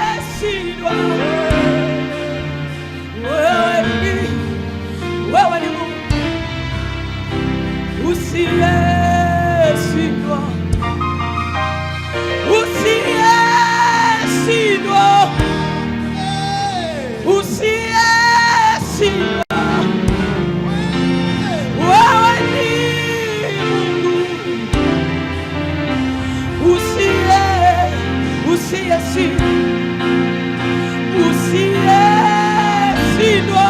usiyeshindwa. Wewe ni Mungu usiyeshindwa, usiyeshindwa, usiyeshindwa. Wewe ni Mungu usiyeshindwa, usiyeshindwa,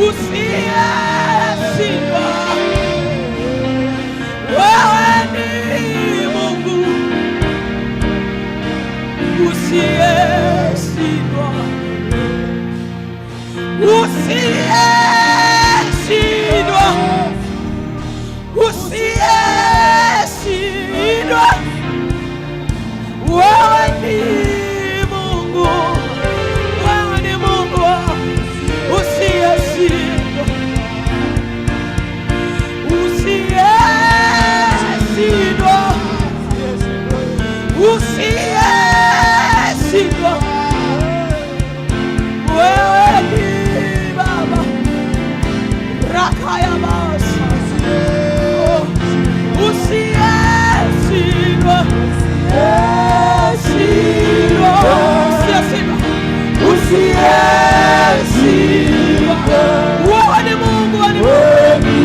usiyeshindwa. Wewe ni Mungu usiyeshindwa, usiyeshindwa, usiyeshindwa. Wewe ni Mungu, wewe ni Mungu usiyeshindwa, usiyeshindwa, usiyeshindwa. Wewe ni Baba rakaya basa, usiyeshindwa, usiyeshindwa, usiyeshindwa. Wewe ni Mungu, wewe ni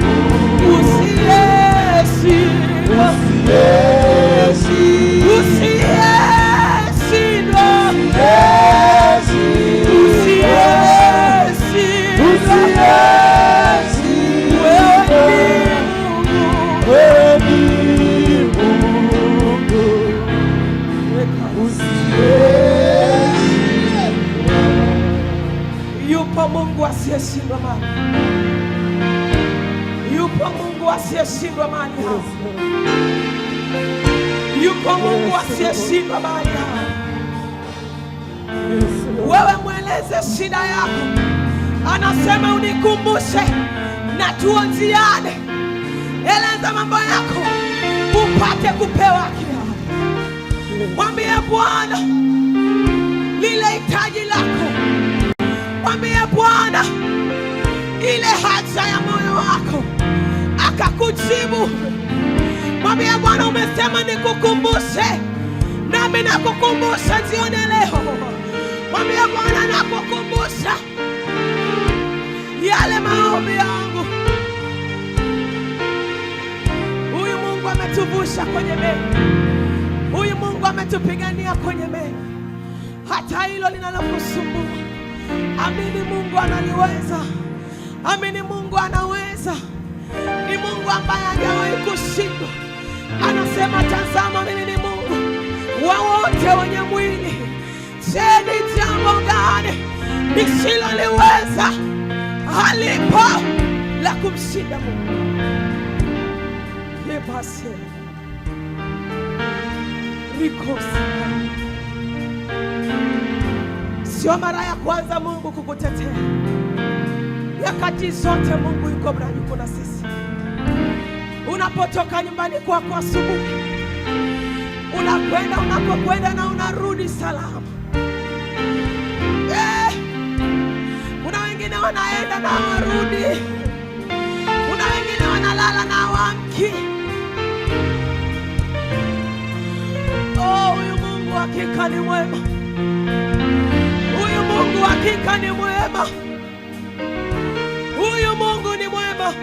Mungu usiyeshindwa, usiyeshindwa, usiyeshindwa. Wewe ni Mungu yupo Mungu asiyeshindwa mali, yupo Mungu asiyeshindwa mali, yupo Mungu asiyeshindwa mali. Wewe mweleze shida yako, anasema unikumbushe na tuonjiane. Eleza mambo yako upate kupewa kila. Mwambie Bwana lile hitaji lako, mwambie Bwana ile haja ya moyo wako, akakujibu. Mwambie Bwana umesema nikukumbushe, nami nakukumbusha jioni leo. Mwambie Bwana nakukumbusha yale maombi yangu. Huyu Mungu ametuvusha kwenye mengi, huyu Mungu ametupigania kwenye mengi. Hata hilo linalokusumbua, amini Mungu analiweza, amini Mungu anaweza. Ni Mungu ambaye hajawahi kushindwa. Anasema tazama mimi ni Mungu wa wote wenye mwili. Je, ni jambo gani nisiloliweza? Halipo la kumshinda Mungu. Lepase rikosa. Sio mara ya kwanza Mungu kukutetea. Nyakati zote Mungu yuko na sisi. Unapotoka nyumbani kwako asubuhi, unakwenda unakokwenda na unarudi salama. Kuna wengine wanaenda na warudi, kuna wengine wanalala na waamki. Huyu Mungu hakika ni mwema, huyu Mungu hakika ni mwema, huyu Mungu ni mwema.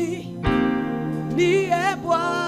Ninakuamini Bwana.